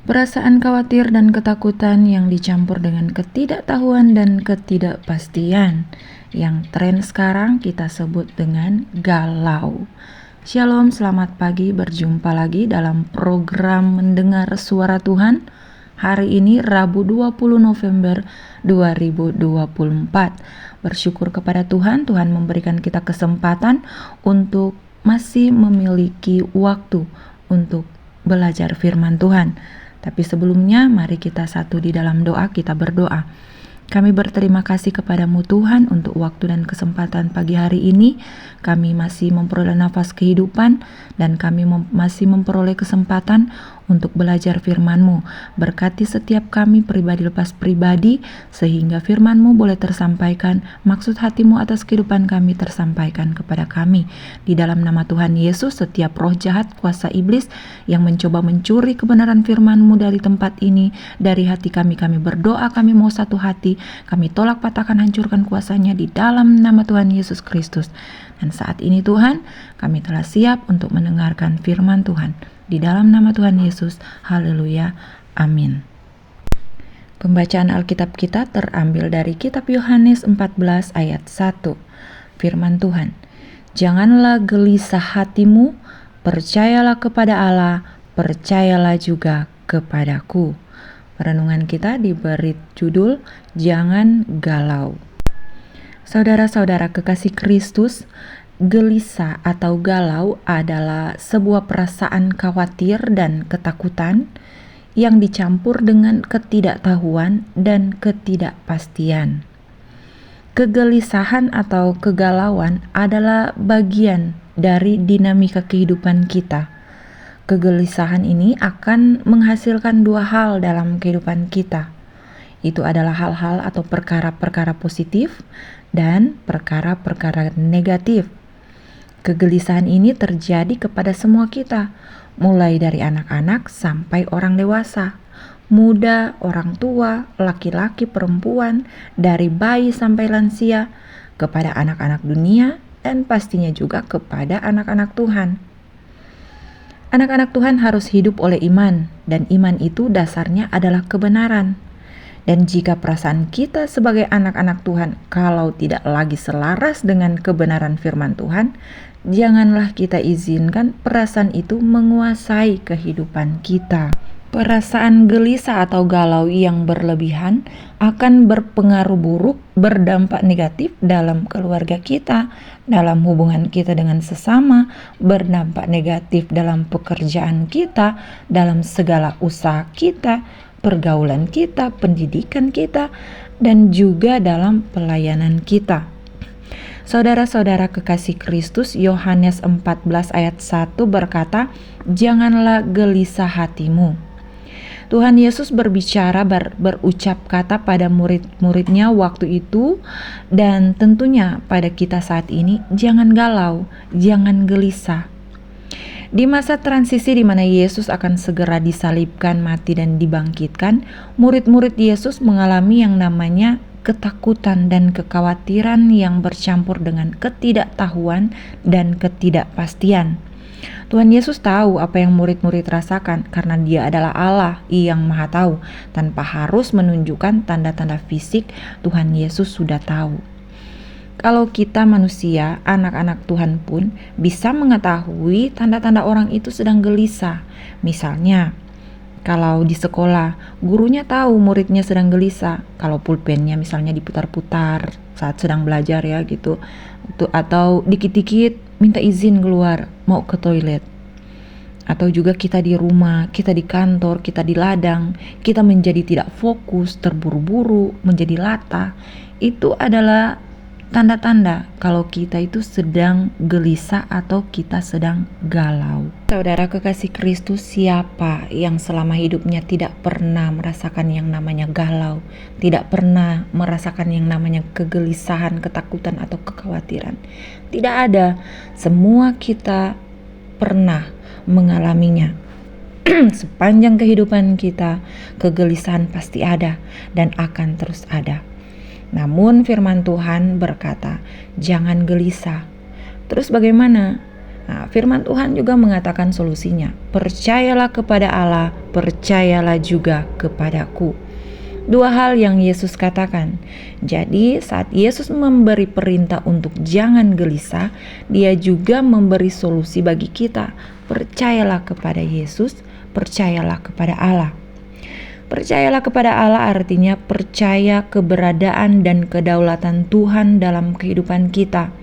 Perasaan khawatir dan ketakutan yang dicampur dengan ketidaktahuan dan ketidakpastian yang tren sekarang kita sebut dengan galau. Shalom, selamat pagi, berjumpa lagi dalam program Mendengar Suara Tuhan. Hari ini Rabu 20 November 2024. Bersyukur kepada Tuhan, Tuhan memberikan kita kesempatan untuk masih memiliki waktu untuk belajar firman Tuhan. Tapi sebelumnya mari kita satu di dalam doa, kita berdoa. Kami berterima kasih kepadamu Tuhan untuk waktu dan kesempatan pagi hari ini. Kami masih memperoleh nafas kehidupan dan kami masih memperoleh kesempatan untuk belajar firman-Mu. Berkati setiap kami pribadi lepas pribadi sehingga firman-Mu boleh tersampaikan, maksud hati-Mu atas kehidupan kami tersampaikan kepada kami. Di dalam nama Tuhan Yesus, setiap roh jahat, kuasa iblis yang mencoba mencuri kebenaran firman-Mu dari tempat ini, dari hati kami berdoa, kami mau satu hati, kami tolak, patahkan, hancurkan kuasanya di dalam nama Tuhan Yesus Kristus. Dan saat ini Tuhan, kami telah siap untuk mendengarkan firman Tuhan. Di dalam nama Tuhan Yesus, haleluya, amin. Pembacaan Alkitab kita terambil dari kitab Yohanes 14 ayat 1. Firman Tuhan, janganlah gelisah hatimu, percayalah kepada Allah, percayalah juga kepadaku. Renungan kita diberi judul Jangan Galau. Saudara-saudara kekasih Kristus, gelisah atau galau adalah sebuah perasaan khawatir dan ketakutan yang dicampur dengan ketidaktahuan dan ketidakpastian. Kegelisahan atau kegalauan adalah bagian dari dinamika kehidupan kita. Kegelisahan ini akan menghasilkan dua hal dalam kehidupan kita. Itu adalah hal-hal atau perkara-perkara positif dan perkara-perkara negatif. Kegelisahan ini terjadi kepada semua kita, mulai dari anak-anak sampai orang dewasa, muda, orang tua, laki-laki, perempuan, dari bayi sampai lansia, kepada anak-anak dunia, dan pastinya juga kepada anak-anak Tuhan. Anak-anak Tuhan harus hidup oleh iman, dan iman itu dasarnya adalah kebenaran. Dan jika perasaan kita sebagai anak-anak Tuhan kalau tidak lagi selaras dengan kebenaran firman Tuhan, janganlah kita izinkan perasaan itu menguasai kehidupan kita. Perasaan gelisah atau galau yang berlebihan akan berpengaruh buruk, berdampak negatif dalam keluarga kita, dalam hubungan kita dengan sesama, berdampak negatif dalam pekerjaan kita, dalam segala usaha kita, pergaulan kita, pendidikan kita, dan juga dalam pelayanan kita. Saudara-saudara kekasih Kristus, Yohanes 14 ayat 1 berkata, janganlah gelisah hatimu. Tuhan Yesus berbicara, berucap kata pada murid-muridnya waktu itu, dan tentunya pada kita saat ini, jangan galau, jangan gelisah. Di masa transisi di mana Yesus akan segera disalibkan, mati, dan dibangkitkan, murid-murid Yesus mengalami yang namanya ketakutan dan kekhawatiran yang bercampur dengan ketidaktahuan dan ketidakpastian. Tuhan Yesus tahu apa yang murid-murid rasakan karena Dia adalah Allah yang Maha Tahu. Tanpa harus menunjukkan tanda-tanda fisik, Tuhan Yesus sudah tahu. Kalau kita manusia, anak-anak Tuhan pun bisa mengetahui tanda-tanda orang itu sedang gelisah. Misalnya, kalau di sekolah, gurunya tahu muridnya sedang gelisah. Kalau pulpennya misalnya diputar-putar saat sedang belajar ya gitu. Atau dikit-dikit minta izin keluar, mau ke toilet. Atau juga kita di rumah, kita di kantor, kita di ladang, kita menjadi tidak fokus, terburu-buru, menjadi latah. Itu adalah tanda-tanda kalau kita itu sedang gelisah atau kita sedang galau. Saudara kekasih Kristus, siapa yang selama hidupnya tidak pernah merasakan yang namanya galau, tidak pernah merasakan yang namanya kegelisahan, ketakutan atau kekhawatiran? Tidak ada. Semua kita pernah mengalaminya. Sepanjang kehidupan kita, kegelisahan pasti ada dan akan terus ada. Namun firman Tuhan berkata, jangan gelisah. Terus bagaimana? Nah, firman Tuhan juga mengatakan solusinya. Percayalah kepada Allah, percayalah juga kepadaku. Dua hal yang Yesus katakan. Jadi saat Yesus memberi perintah untuk jangan gelisah, dia juga memberi solusi bagi kita. Percayalah kepada Yesus, percayalah kepada Allah. Percayalah kepada Allah artinya percaya keberadaan dan kedaulatan Tuhan dalam kehidupan kita.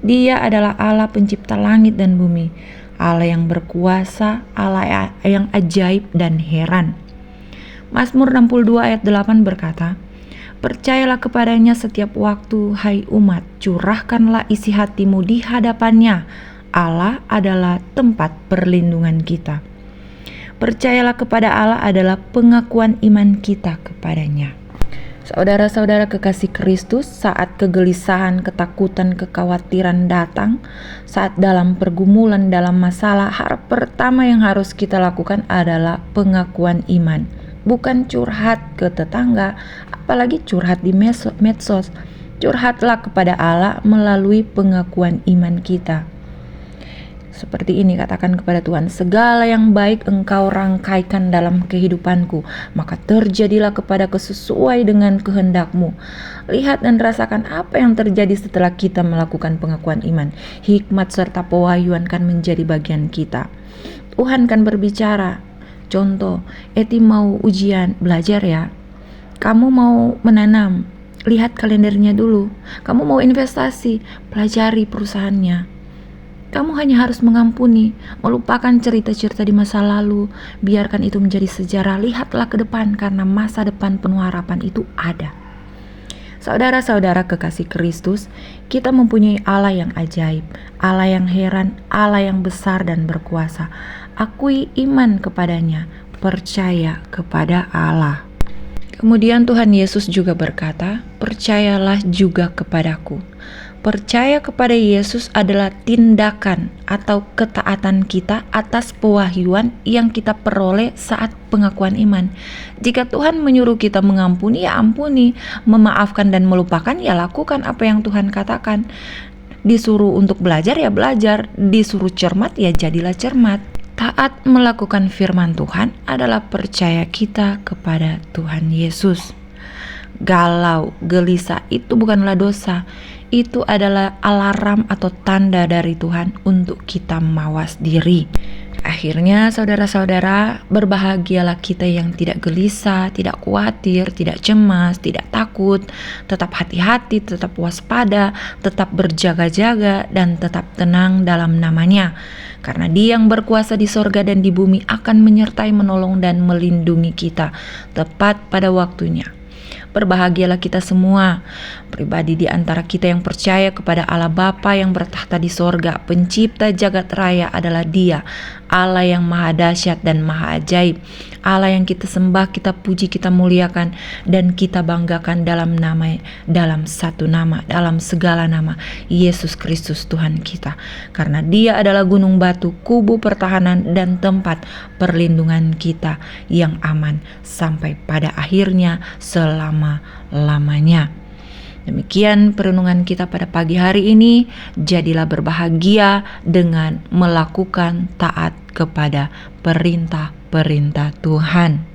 Dia adalah Allah pencipta langit dan bumi, Allah yang berkuasa, Allah yang ajaib dan heran. Mazmur 62 ayat 8 berkata, percayalah kepadanya setiap waktu, hai umat, curahkanlah isi hatimu di hadapannya. Allah adalah tempat perlindungan kita. Percayalah kepada Allah adalah pengakuan iman kita kepadanya. Saudara-saudara kekasih Kristus, saat kegelisahan, ketakutan, kekhawatiran datang, saat dalam pergumulan, dalam masalah, hal pertama yang harus kita lakukan adalah pengakuan iman. Bukan curhat ke tetangga, apalagi curhat di medsos. Curhatlah kepada Allah melalui pengakuan iman kita. Seperti ini katakan kepada Tuhan, segala yang baik engkau rangkaikan dalam kehidupanku, maka terjadilah kepadaku sesuai dengan kehendakmu. Lihat dan rasakan apa yang terjadi setelah kita melakukan pengakuan iman. Hikmat serta pewahyuan kan menjadi bagian kita. Tuhan kan berbicara. Contoh, Eti mau ujian, belajar ya. Kamu mau menanam, lihat kalendernya dulu. Kamu mau investasi, pelajari perusahaannya. Kamu hanya harus mengampuni, melupakan cerita-cerita di masa lalu, biarkan itu menjadi sejarah. Lihatlah ke depan karena masa depan penuh harapan itu ada. Saudara-saudara kekasih Kristus, kita mempunyai Allah yang ajaib, Allah yang heran, Allah yang besar dan berkuasa. Akui iman kepadanya, percaya kepada Allah. Kemudian Tuhan Yesus juga berkata, percayalah juga kepadaku. Percaya kepada Yesus adalah tindakan atau ketaatan kita atas pewahyuan yang kita peroleh saat pengakuan iman. Jika Tuhan menyuruh kita mengampuni, ya ampuni. Memaafkan dan melupakan, ya lakukan apa yang Tuhan katakan. Disuruh untuk belajar, ya belajar. Disuruh cermat, ya jadilah cermat. Taat melakukan firman Tuhan adalah percaya kita kepada Tuhan Yesus. Galau, gelisah itu bukanlah dosa. Itu adalah alarm atau tanda dari Tuhan untuk kita mawas diri. Akhirnya saudara-saudara, berbahagialah kita yang tidak gelisah, tidak khawatir, tidak cemas, tidak takut, tetap hati-hati, tetap waspada, tetap berjaga-jaga, dan tetap tenang dalam namanya. Karena Dia yang berkuasa di sorga dan di bumi akan menyertai, menolong, dan melindungi kita tepat pada waktunya. Berbahagialah kita semua, pribadi di antara kita yang percaya kepada Allah Bapa yang bertahta di sorga, pencipta jagat raya adalah Dia, Allah yang maha dahsyat dan maha ajaib, Allah yang kita sembah, kita puji, kita muliakan, dan kita banggakan dalam satu nama, dalam segala nama, Yesus Kristus Tuhan kita. Karena Dia adalah gunung batu, kubu pertahanan, dan tempat perlindungan kita yang aman sampai pada akhirnya selama-lamanya. Demikian perenungan kita pada pagi hari ini. Jadilah berbahagia dengan melakukan taat kepada perintah-perintah Tuhan.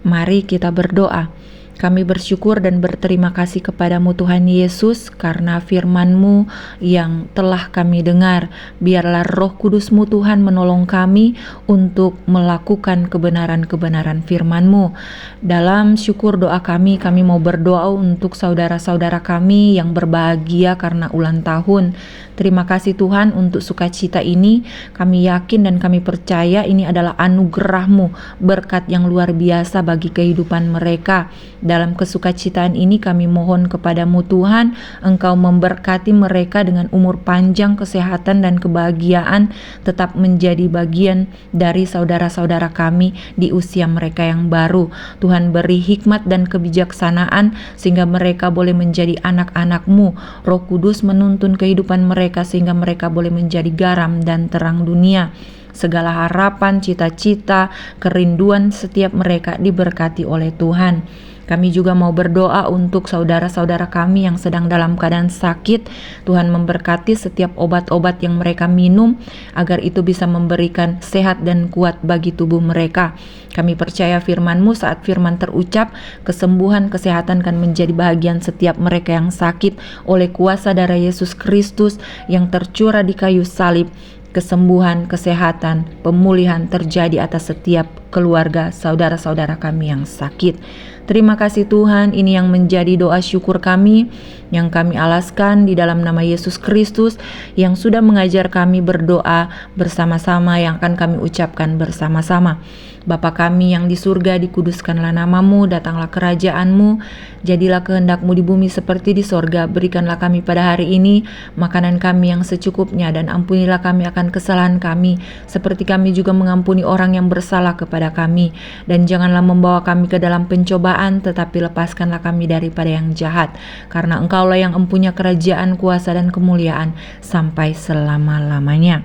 Mari kita berdoa. Kami bersyukur dan berterima kasih kepadamu Tuhan Yesus karena firman-Mu yang telah kami dengar. Biarlah Roh Kudus-Mu Tuhan menolong kami untuk melakukan kebenaran-kebenaran firman-Mu. Dalam syukur doa kami mau berdoa untuk saudara-saudara kami yang berbahagia karena ulang tahun. Terima kasih Tuhan untuk sukacita ini. Kami yakin dan kami percaya ini adalah anugerah-Mu, berkat yang luar biasa bagi kehidupan mereka. Dalam kesukacitaan ini kami mohon kepadamu Tuhan, Engkau memberkati mereka dengan umur panjang, kesehatan dan kebahagiaan, tetap menjadi bagian dari saudara-saudara kami di usia mereka yang baru. Tuhan beri hikmat dan kebijaksanaan sehingga mereka boleh menjadi anak-anak-Mu. Roh Kudus menuntun kehidupan mereka sehingga mereka boleh menjadi garam dan terang dunia. segala harapan, cita-cita, kerinduan setiap mereka diberkati oleh Tuhan. Kami juga mau berdoa untuk saudara-saudara kami yang sedang dalam keadaan sakit. Tuhan memberkati setiap obat-obat yang mereka minum, agar itu bisa memberikan sehat dan kuat bagi tubuh mereka. Kami percaya firman-Mu saat firman terucap, kesembuhan, kesehatan kan menjadi bahagian setiap mereka yang sakit oleh kuasa darah Yesus Kristus yang tercurah di kayu salib. Kesembuhan, kesehatan, pemulihan terjadi atas setiap keluarga saudara-saudara kami yang sakit. Terima kasih Tuhan, ini yang menjadi doa syukur kami yang kami alaskan di dalam nama Yesus Kristus yang sudah mengajar kami berdoa bersama-sama, yang akan kami ucapkan bersama-sama. Bapa kami yang di surga, dikuduskanlah namamu, datanglah kerajaan-Mu, jadilah kehendak-Mu di bumi seperti di sorga. Berikanlah kami pada hari ini makanan kami yang secukupnya, dan ampunilah kami akan kesalahan kami, seperti kami juga mengampuni orang yang bersalah kepada kami. Dan janganlah membawa kami ke dalam pencobaan, tetapi lepaskanlah kami daripada yang jahat. Karena Engkaulah yang empunya kerajaan, kuasa, dan kemuliaan sampai selama-lamanya.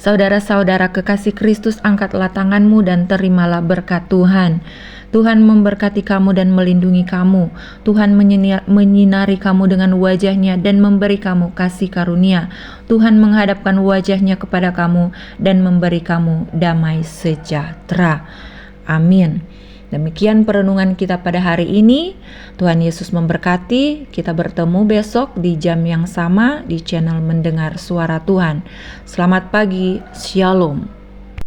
Saudara-saudara kekasih Kristus, angkatlah tanganmu dan terimalah berkat Tuhan. Tuhan memberkati kamu dan melindungi kamu. Tuhan menyinari kamu dengan wajah-Nya dan memberi kamu kasih karunia. Tuhan menghadapkan wajah-Nya kepada kamu dan memberi kamu damai sejahtera. Amin. Demikian perenungan kita pada hari ini. Tuhan Yesus memberkati. Kita bertemu besok di jam yang sama di channel Mendengar Suara Tuhan. Selamat pagi. Shalom.